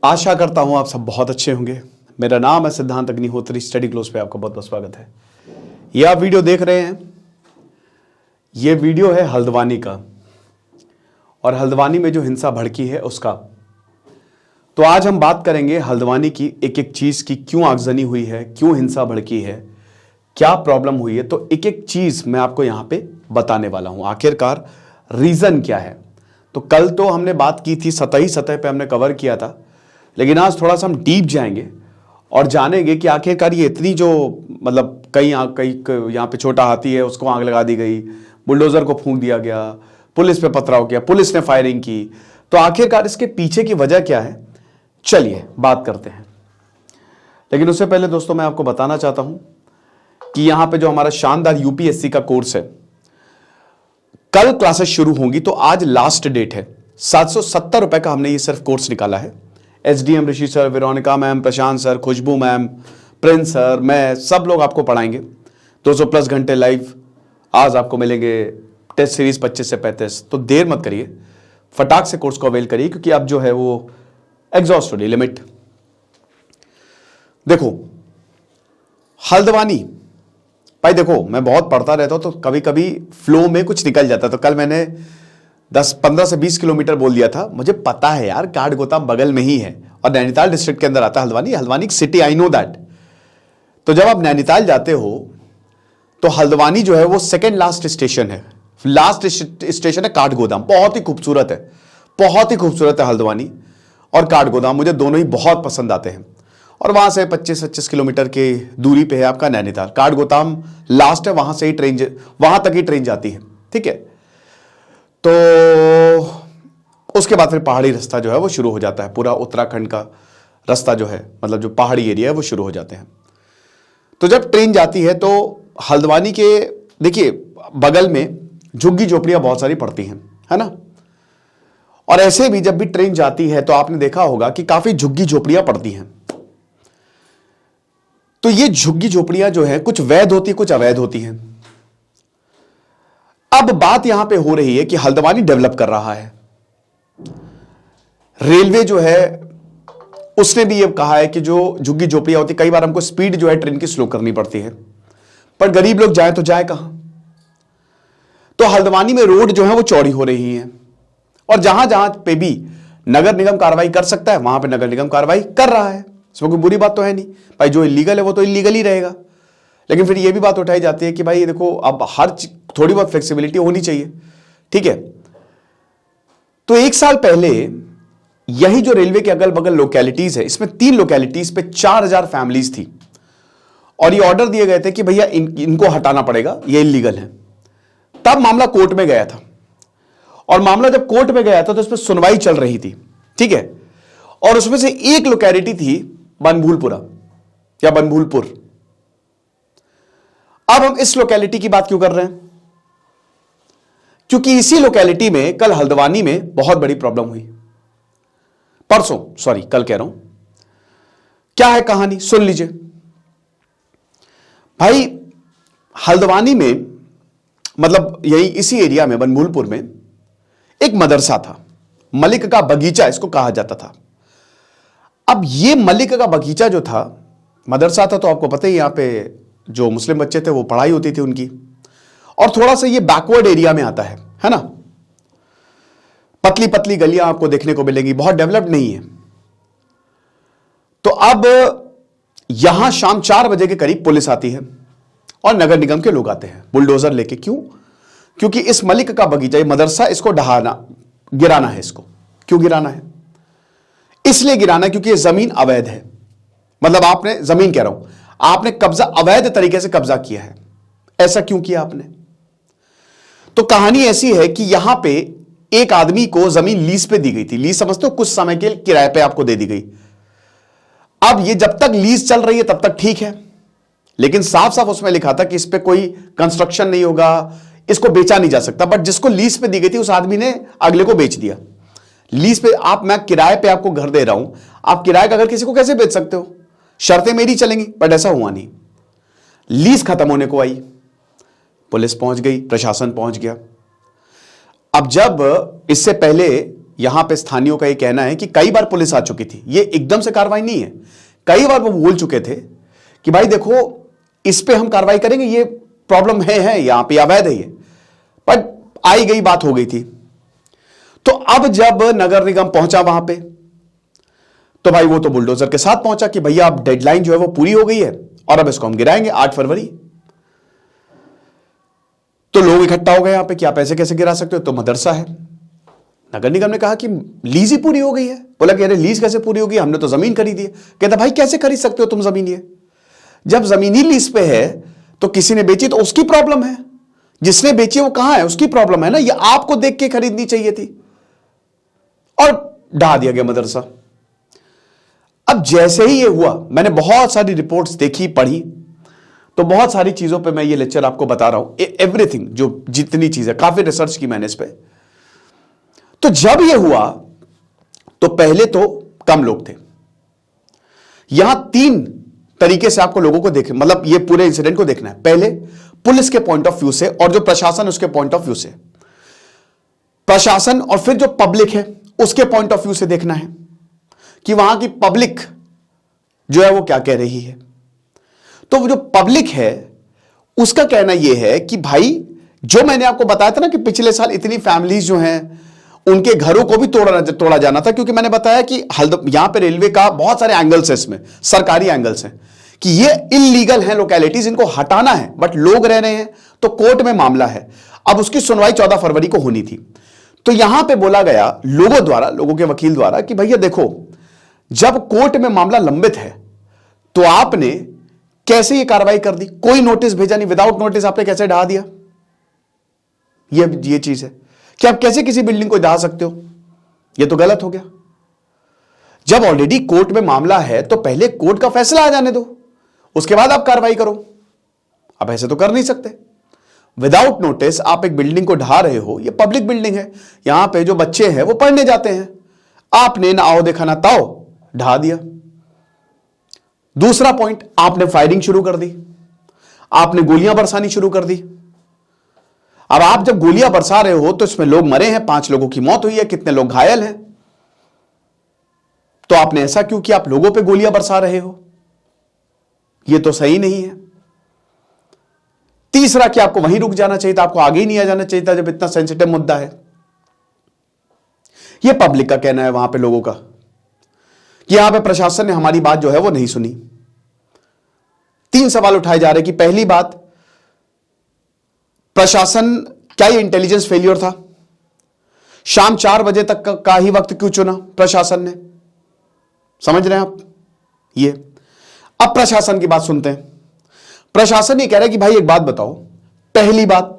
आशा करता हूं आप सब बहुत अच्छे होंगे। मेरा नाम है सिद्धांत अग्निहोत्री। स्टडी क्लोज पे आपका बहुत बहुत स्वागत है। ये आप वीडियो देख रहे हैं, ये वीडियो है हल्द्वानी का, और हल्द्वानी में जो हिंसा भड़की है उसका। तो आज हम बात करेंगे हल्द्वानी की एक एक चीज की, क्यों आगजनी हुई है, क्यों हिंसा भड़की है, क्या प्रॉब्लम हुई है। तो एक एक चीज मैं आपको यहां पे बताने वाला हूं, आखिरकार रीजन क्या है। तो कल तो हमने बात की थी, सतह पे हमने कवर किया था, लेकिन आज थोड़ा सा हम डीप जाएंगे और जानेंगे कि आखिरकार ये इतनी जो मतलब कई यहाँ पे छोटा हाथी है उसको आग लगा दी गई, बुलडोजर को फूंक दिया गया, पुलिस पे पथराव किया, पुलिस ने फायरिंग की। तो आखिरकार इसके पीछे की वजह क्या है, चलिए बात करते हैं। लेकिन उससे पहले दोस्तों मैं आपको बताना चाहता हूं कि यहां पे जो हमारा शानदार यूपीएससी का कोर्स है, कल क्लासेस शुरू होंगी। तो आज लास्ट डेट है, 770 रुपए का हमने ये सिर्फ कोर्स निकाला है। एसडीएम ऋषि सर, वेरोनिका मैम, प्रशांत सर, खुशबू मैम, प्रिंस सर, मैं, सब लोग आपको पढ़ाएंगे। 200+ घंटे लाइव आज आपको मिलेंगे। टेस्ट सीरीज 25 से 35। तो देर मत करिए, फटाक से कोर्स को अवेल करिए, क्योंकि अब जो है वो एग्जॉस्ट हो रही लिमिट। देखो हल्द्वानी, भाई देखो मैं बहुत पढ़ता रहता हूं तो कभी कभी फ्लो में कुछ निकल जाता है। तो कल मैंने 15 से 20 किलोमीटर बोल दिया था। मुझे पता है यार, काठगोदाम बगल में ही है और नैनीताल डिस्ट्रिक्ट के अंदर आता है हल्द्वानी। हल्द्वानी की सिटी, आई नो दैट। तो जब आप नैनीताल जाते हो तो हल्द्वानी जो है वो सेकेंड लास्ट स्टेशन है। लास्ट स्टेशन है काठगोदाम। बहुत ही खूबसूरत है, बहुत ही खूबसूरत है हल्द्वानी और काठगोदाम। मुझे दोनों ही बहुत पसंद आते हैं। और वहां से 25-25 किलोमीटर की दूरी पे है आपका नैनीताल। काठगोदाम लास्ट है, वहां से ही ट्रेन, वहां तक ही ट्रेन जाती है, ठीक है। तो उसके बाद फिर पहाड़ी रास्ता जो है वो शुरू हो जाता है। पूरा उत्तराखंड का रास्ता जो है, मतलब जो पहाड़ी एरिया है वो शुरू हो जाते हैं। तो जब ट्रेन जाती है तो हल्द्वानी के, देखिए बगल में झुग्गी झोपड़ियां बहुत सारी पड़ती हैं, है ना। और ऐसे भी जब भी ट्रेन जाती है तो आपने देखा होगा कि काफी झुग्गी झोपड़ियां पड़ती हैं। तो ये झुग्गी झोपड़ियां जो है कुछ वैध होती, कुछ अवैध होती हैं। अब बात यहां पे हो रही है कि हल्द्वानी डेवलप कर रहा है। रेलवे जो है उसने भी ये कहा है कि जो झुग्गी झोपड़ियां होती, कई बार हमको स्पीड जो है ट्रेन की स्लो करनी पड़ती है, पर गरीब लोग जाए तो जाए कहां। तो हल्द्वानी में रोड जो है वो चौड़ी हो रही है, और जहां जहां पे भी नगर निगम कार्रवाई कर सकता है वहां पे नगर निगम कार्रवाई कर रहा है। इसमें कोई बुरी बात तो है नहीं भाई, जो इलीगल है वो तो इलीगल ही रहेगा। लेकिन फिर ये भी बात उठाई जाती है कि भाई देखो, अब हर थोड़ी बहुत फ्लेक्सिबिलिटी होनी चाहिए, ठीक है। तो 1 साल पहले यही जो रेलवे के अगल बगल लोकेलिटीज है, इसमें 3 लोकेलिटीज पे 4000 फैमिलीज थी, और ये ऑर्डर दिए गए थे कि भैया इनको हटाना पड़ेगा, ये इलीगल है। तब मामला कोर्ट में गया था, और मामला जब कोर्ट में गया था तो इस पर सुनवाई चल रही थी, ठीक है। और उसमें से एक लोकेलिटी थी बनभूलपुरा या बनभूलपुर। अब हम इस लोकेलिटी की बात क्यों कर रहे हैं, क्योंकि इसी लोकेलिटी में कल हल्द्वानी में बहुत बड़ी प्रॉब्लम हुई। परसों, सॉरी कल कह रहा हूं। क्या है कहानी, सुन लीजिए भाई। हल्द्वानी में, मतलब यही इसी एरिया में बनभूलपुर में एक मदरसा था, मलिक का बगीचा इसको कहा जाता था। अब ये मलिक का बगीचा जो था, मदरसा था, तो आपको पता ही यहां पे जो मुस्लिम बच्चे थे वो पढ़ाई होती थी उनकी, और थोड़ा सा ये बैकवर्ड एरिया में आता है ना। पतली पतली गलियां आपको देखने को मिलेंगी, बहुत डेवलप्ड नहीं है। तो अब यहां शाम 4 बजे के करीब पुलिस आती है और नगर निगम के लोग आते हैं बुलडोजर लेके। क्यों? क्योंकि इस मलिक का बगीचा, ये मदरसा, इसको गिराना है। इसको क्यों गिराना है? इसलिए गिराना है क्योंकि ये जमीन अवैध है। मतलब आपने जमीन, कह रहा हूं, आपने कब्जा, अवैध तरीके से कब्जा किया है। ऐसा क्यों किया आपने? तो कहानी ऐसी है कि यहां पे एक आदमी को जमीन लीज पे दी गई थी। लीज समझते हो, कुछ समय के किराए पे आपको दे दी गई। अब ये जब तक लीज चल रही है तब तक ठीक है, लेकिन साफ साफ उसमें लिखा था कि इस पे कोई कंस्ट्रक्शन नहीं होगा, इसको बेचा नहीं जा सकता। बट जिसको लीज पे दी गई थी उस आदमी ने अगले को बेच दिया। लीज पे आप, मैं किराए पे आपको घर दे रहा हूं, आप किराए का घर किसी को कैसे बेच सकते हो? शर्तें मेरी चलेंगी, बट ऐसा हुआ नहीं। लीज खत्म होने को आई, पुलिस पहुंच गई, प्रशासन पहुंच गया। अब जब इससे पहले यहां पे स्थानीयोों का यह कहना है कि कई बार पुलिस आ चुकी थी, ये एकदम से कार्रवाई नहीं है, कई बार वो बोल चुके थे कि भाई देखो इस पे हम कार्रवाई करेंगे, ये प्रॉब्लम है यहां पे अवैध है ये, पर आई गई बात हो गई थी। तो अब जब नगर निगम पहुंचा वहां पे, तो भाई वो तो बुलडोजर के साथ पहुंचा कि भैया अब डेडलाइन जो है वो पूरी हो गई है और अब इसको हम गिराएंगे 8 फरवरी। तो लोग इकट्ठा हो गए यहां पे कि आप ऐसे कैसे गिरा सकते हो, तो मदरसा है। नगर निगम ने कहा कि लीज ही पूरी हो गई है। बोला कि अरे लीज कैसे पूरी होगी, हमने तो जमीन खरीदी है। कहता भाई कैसे खरीद सकते हो तुम जमीन, ये जब जमीन ही लीज पे है तो किसी ने बेची तो उसकी प्रॉब्लम है, जिसने बेची वो कहां है उसकी प्रॉब्लम है ना, ये आपको देख के खरीदनी चाहिए थी। और ढा दिया गया मदरसा। अब जैसे ही ये हुआ, मैंने बहुत सारी रिपोर्ट्स देखी पढ़ी, तो बहुत सारी चीजों पे मैं ये लेक्चर आपको बता रहा हूं, एवरीथिंग, जो जितनी चीजें, काफी रिसर्च की मैंने इस पे। तो जब ये हुआ तो पहले तो कम लोग थे। यहां 3 तरीके से आपको लोगों को देखे, मतलब ये पूरे इंसिडेंट को देखना है। पहले पुलिस के पॉइंट ऑफ व्यू से और जो प्रशासन उसके पॉइंट ऑफ व्यू से, प्रशासन और फिर जो पब्लिक है उसके पॉइंट ऑफ व्यू से देखना है कि वहां की पब्लिक जो है वो क्या कह रही है। तो वो जो पब्लिक है उसका कहना यह है कि भाई जो मैंने आपको बताया था ना कि पिछले साल इतनी फैमिलीज जो हैं उनके घरों को भी तोड़ा जाना था, क्योंकि मैंने बताया कि यहां पे रेलवे का बहुत सारे एंगल्स है, इसमें सरकारी एंगल्स हैं कि ये इलीगल है लोकेलिटीज, इनको हटाना है, बट लोग रह रहे हैं। तो कोर्ट में मामला है, अब उसकी सुनवाई 14 फरवरी को होनी थी। तो यहां पे बोला गया लोगों द्वारा, लोगों के वकील द्वारा कि भैया देखो जब कोर्ट में मामला लंबित है तो आपने कैसे ये कार्रवाई कर दी, कोई नोटिस भेजा नहीं, विदाउट नोटिस आपने कैसे ढा दिया। ये चीज है कि आप कैसे किसी बिल्डिंग को ढा सकते हो, ये तो गलत हो गया। जब ऑलरेडी कोर्ट में मामला है तो पहले कोर्ट का फैसला आ जाने दो, उसके बाद आप कार्रवाई करो। आप ऐसे तो कर नहीं सकते, विदाउट नोटिस आप एक बिल्डिंग को ढा रहे हो। ये पब्लिक बिल्डिंग है, यहां पे जो बच्चे हैं वो पढ़ने जाते हैं, आपने ना आओ देखा ना ताओ ढा दिया। दूसरा पॉइंट, आपने फायरिंग शुरू कर दी, आपने गोलियां बरसानी शुरू कर दी। अब आप जब गोलियां बरसा रहे हो तो इसमें लोग मरे हैं, 5 लोगों की मौत हुई है, कितने लोग घायल हैं। तो आपने ऐसा क्यों किया, आप लोगों पे गोलियां बरसा रहे हो, यह तो सही नहीं है। तीसरा कि आपको वहीं रुक जाना चाहिए था, आपको आगे ही नहीं आ जाना चाहिए था जब इतना सेंसिटिव मुद्दा है। यह पब्लिक का कहना है वहां पे लोगों का कि यहां पे प्रशासन ने हमारी बात जो है वो नहीं सुनी। 3 सवाल उठाए जा रहे कि पहली बात, प्रशासन क्या ये इंटेलिजेंस फेलियर था, शाम 4 बजे तक का ही वक्त क्यों चुना प्रशासन ने, समझ रहे हैं आप ये। अब प्रशासन की बात सुनते हैं। प्रशासन ये कह रहा है कि भाई एक बात बताओ, पहली बात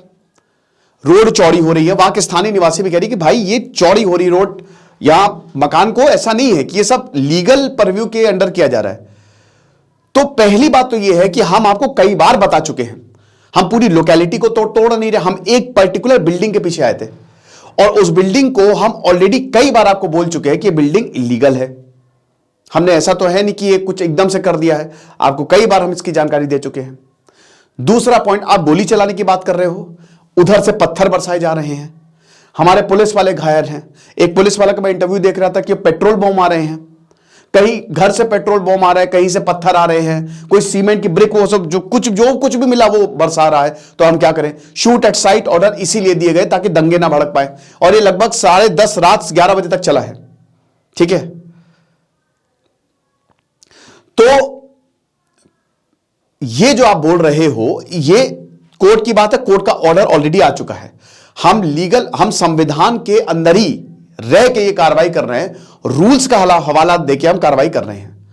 रोड चौड़ी हो रही है, वहां के स्थानीय निवासी भी कह रही कि भाई ये चौड़ी हो रही रोड, यहां मकान को ऐसा नहीं है कि ये सब लीगल परव्यू के अंडर किया जा रहा है। तो पहली बात तो ये है कि हम आपको कई बार बता चुके हैं, हम पूरी लोकेलिटी को तोड़ नहीं रहे, हम एक पर्टिकुलर बिल्डिंग के पीछे आए थे और उस बिल्डिंग को हम ऑलरेडी कई बार आपको बोल चुके हैं कि बिल्डिंग इलीगल है। हमने ऐसा तो है नहीं कि ये कुछ एकदम से कर दिया है, आपको कई बार हम इसकी जानकारी दे चुके हैं। दूसरा पॉइंट, आप गोली चलाने की बात कर रहे हो, उधर से पत्थर बरसाए जा रहे हैं, हमारे पुलिस वाले घायल हैं। एक पुलिस वाला का मैं इंटरव्यू देख रहा था कि पेट्रोल बम आ रहे हैं, कहीं घर से पेट्रोल बम आ रहा है, कहीं से पत्थर आ रहे हैं, कोई सीमेंट की ब्रिक, वो सब जो कुछ भी मिला वो बरसा रहा है। तो हम क्या करें, शूट एट साइट ऑर्डर इसीलिए दिए गए ताकि दंगे ना भड़क पाए, और ये लगभग 10:30 रात 11 बजे तक चला है, ठीक है। तो ये जो आप बोल रहे हो ये कोर्ट की बात है, कोर्ट का ऑर्डर ऑलरेडी आ चुका है, हम संविधान के अंदर ही रह के ये कार्रवाई कर रहे हैं, रूल्स का हवाला देके हम कार्रवाई कर रहे हैं,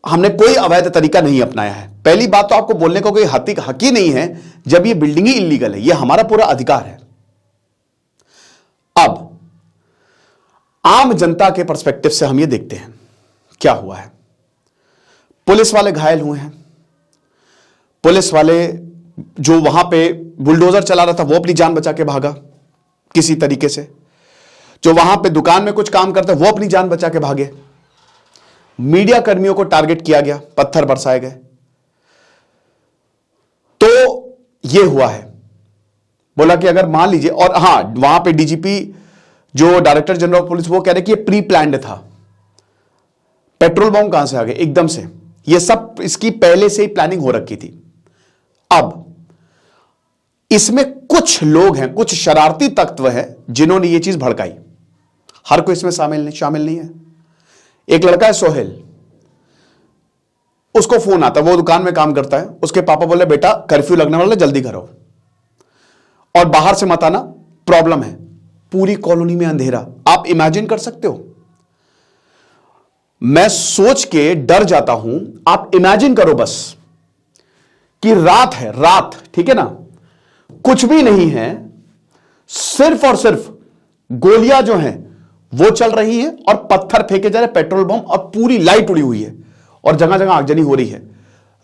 हमने कोई अवैध तरीका नहीं अपनाया है। पहली बात तो आपको बोलने का कोई हक ही नहीं है जब ये बिल्डिंग ही इलीगल है, ये हमारा पूरा अधिकार है। अब आम जनता के पर्सपेक्टिव से हम ये देखते हैं क्या हुआ है। पुलिस वाले घायल हुए हैं, पुलिस वाले जो वहां पे बुलडोजर चला रहा था वो अपनी जान बचा के भागा किसी तरीके से, जो वहां पे दुकान में कुछ काम करते वो अपनी जान बचा के भागे, मीडिया कर्मियों को टारगेट किया गया, पत्थर बरसाए गए। तो ये हुआ है। बोला कि अगर मान लीजिए, और हां वहां पे डीजीपी जो डायरेक्टर जनरल ऑफ पुलिस वो कह रहे कि ये प्री प्लान्ड था। पेट्रोल बम कहां से आ गए एकदम से? ये सब इसकी पहले से ही प्लानिंग हो रखी थी। अब इसमें कुछ लोग हैं, कुछ शरारती तत्व हैं जिन्होंने ये चीज भड़काई। हर कोई इसमें शामिल नहीं है। एक लड़का है सोहेल, उसको फोन आता है, वो दुकान में काम करता है। उसके पापा बोले बेटा कर्फ्यू लगने वाला, जल्दी घर आओ और बाहर से मत आना, प्रॉब्लम है। पूरी कॉलोनी में अंधेरा। आप इमेजिन कर सकते हो? मैं सोच के डर जाता हूं। आप इमेजिन करो बस कि रात है, रात, ठीक है ना, कुछ भी नहीं है, सिर्फ और सिर्फ गोलियां जो हैं वो चल रही हैं और पत्थर फेंके जा रहे, पेट्रोल बम, और पूरी लाइट उड़ी हुई है और जगह जगह आगजनी हो रही है।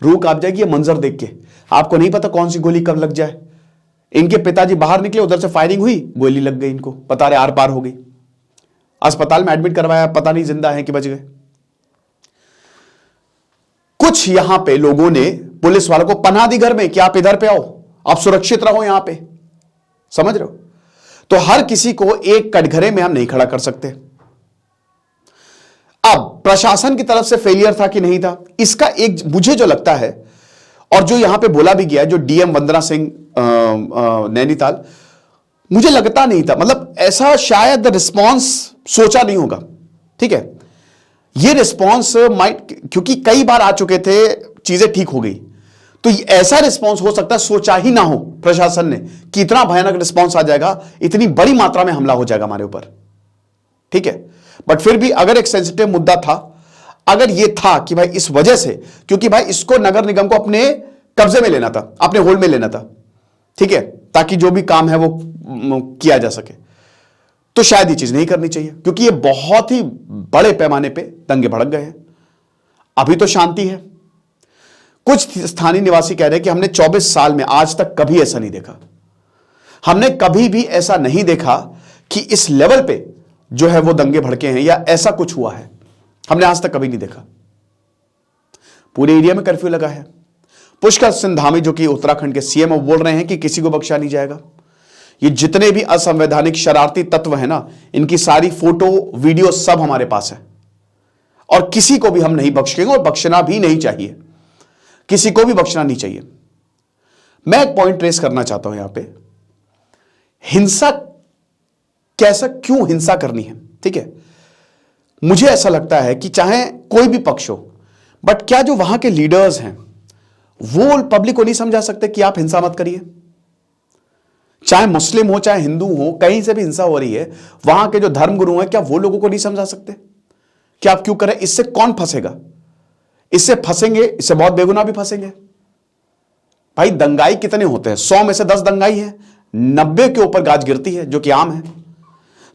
रूह कांप जाएगी ये मंजर देख के। आपको नहीं पता कौन सी गोली कब लग जाए। इनके पिताजी बाहर निकले, उधर से फायरिंग हुई, गोली लग गई इनको, बता रहे आर पार हो गई। अस्पताल में एडमिट करवाया, पता नहीं जिंदा है कि बच गए। कुछ यहां पे लोगों ने पुलिस वालों को पनाह दी घर में कि आप इधर पे आओ, आप सुरक्षित रहो यहां पे, समझ रहे हो? तो हर किसी को एक कटघरे में हम नहीं खड़ा कर सकते। अब प्रशासन की तरफ से फेलियर था कि नहीं था, इसका एक मुझे जो लगता है, और जो यहां पे बोला भी गया, जो डीएम वंदना सिंह नैनीताल, मुझे लगता नहीं था, मतलब ऐसा शायद रिस्पांस सोचा नहीं होगा। ठीक है, ये रिस्पांस माइट, क्योंकि कई बार आ चुके थे, चीजें ठीक हो गई, तो ऐसा रिस्पांस हो सकता है सोचा ही ना हो प्रशासन ने कि इतना भयानक रिस्पांस आ जाएगा, इतनी बड़ी मात्रा में हमला हो जाएगा हमारे ऊपर। ठीक है, बट फिर भी अगर एक सेंसिटिव मुद्दा था, अगर ये था कि भाई इस वजह से, क्योंकि भाई इसको नगर निगम को अपने कब्जे में लेना था, अपने होल्ड में लेना था, ठीक है, ताकि जो भी काम है वो किया जा सके, तो शायद ये चीज नहीं करनी चाहिए, क्योंकि ये बहुत ही बड़े पैमाने पे दंगे भड़क गए हैं। अभी तो शांति है। कुछ स्थानीय निवासी कह रहे हैं कि हमने 24 साल में आज तक कभी ऐसा नहीं देखा, हमने कभी भी ऐसा नहीं देखा कि इस लेवल पे जो है वो दंगे भड़के हैं या ऐसा कुछ हुआ है, हमने आज तक कभी नहीं देखा। पूरे एरिया में कर्फ्यू लगा है। पुष्कर सिंह धामी जो कि उत्तराखंड के सीएम, वो बोल रहे हैं कि किसी को बख्शा नहीं जाएगा। ये जितने भी असंवैधानिक शरारती तत्व हैं ना, इनकी सारी फोटो वीडियो सब हमारे पास है और किसी को भी हम नहीं बख्शेंगे और बख्शना भी नहीं चाहिए, किसी को भी बख्शना नहीं चाहिए। मैं एक पॉइंट ट्रेस करना चाहता हूं यहां पे, हिंसा कैसा, क्यों हिंसा करनी है? ठीक है, मुझे ऐसा लगता है कि चाहे कोई भी पक्ष हो, बट क्या जो वहां के लीडर्स हैं वो पब्लिक को नहीं समझा सकते कि आप हिंसा मत करिए? चाहे मुस्लिम हो चाहे हिंदू हो, कहीं से भी हिंसा हो रही है, वहां के जो धर्मगुरु हैं क्या वो लोगों को नहीं समझा सकते कि आप क्यों करें? इससे कौन फंसेगा? इससे फंसेंगे, इससे बहुत बेगुनाह भी फंसेंगे। भाई दंगाई कितने होते हैं? 100 में से 10 दंगाई है, 90 के ऊपर गाज गिरती है, जो कि आम है।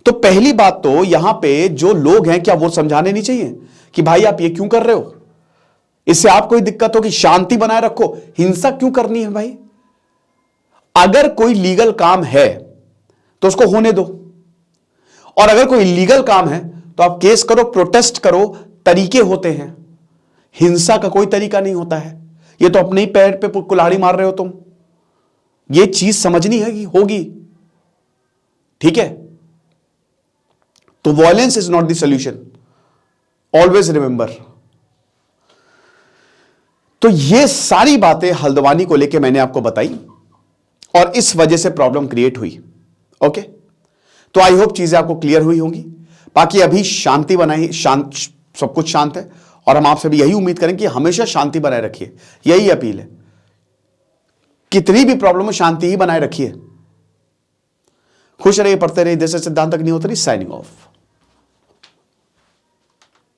तो पहली बात तो यहां पे जो लोग हैं क्या वो समझाने नहीं चाहिए कि भाई आप ये क्यों कर रहे हो, इससे आप कोई दिक्कत हो कि शांति बनाए रखो, हिंसा क्यों करनी है? भाई अगर कोई लीगल काम है तो उसको होने दो, और अगर कोई लीगल काम है तो आप केस करो, प्रोटेस्ट करो, तरीके होते हैं। हिंसा का कोई तरीका नहीं होता है। ये तो अपने ही पैर पे कुल्हाड़ी मार रहे हो तुम। ये चीज समझनी है होगी, ठीक है? तो violence is not the solution, always remember. तो ये सारी बातें हल्द्वानी को लेके मैंने आपको बताई और इस वजह से प्रॉब्लम क्रिएट हुई। ओके, तो आई होप चीजें आपको क्लियर हुई होंगी। बाकी अभी शांति बनाई, शांत, सब कुछ शांत है और हम आपसे भी यही उम्मीद करें कि हमेशा शांति बनाए रखिए, यही अपील है। कितनी भी प्रॉब्लम हो शांति ही बनाए रखिए। खुश रहिए, पढ़ते रहिए। दिस इज सिद्धांत अग्निहोत्री साइनिंग ऑफ।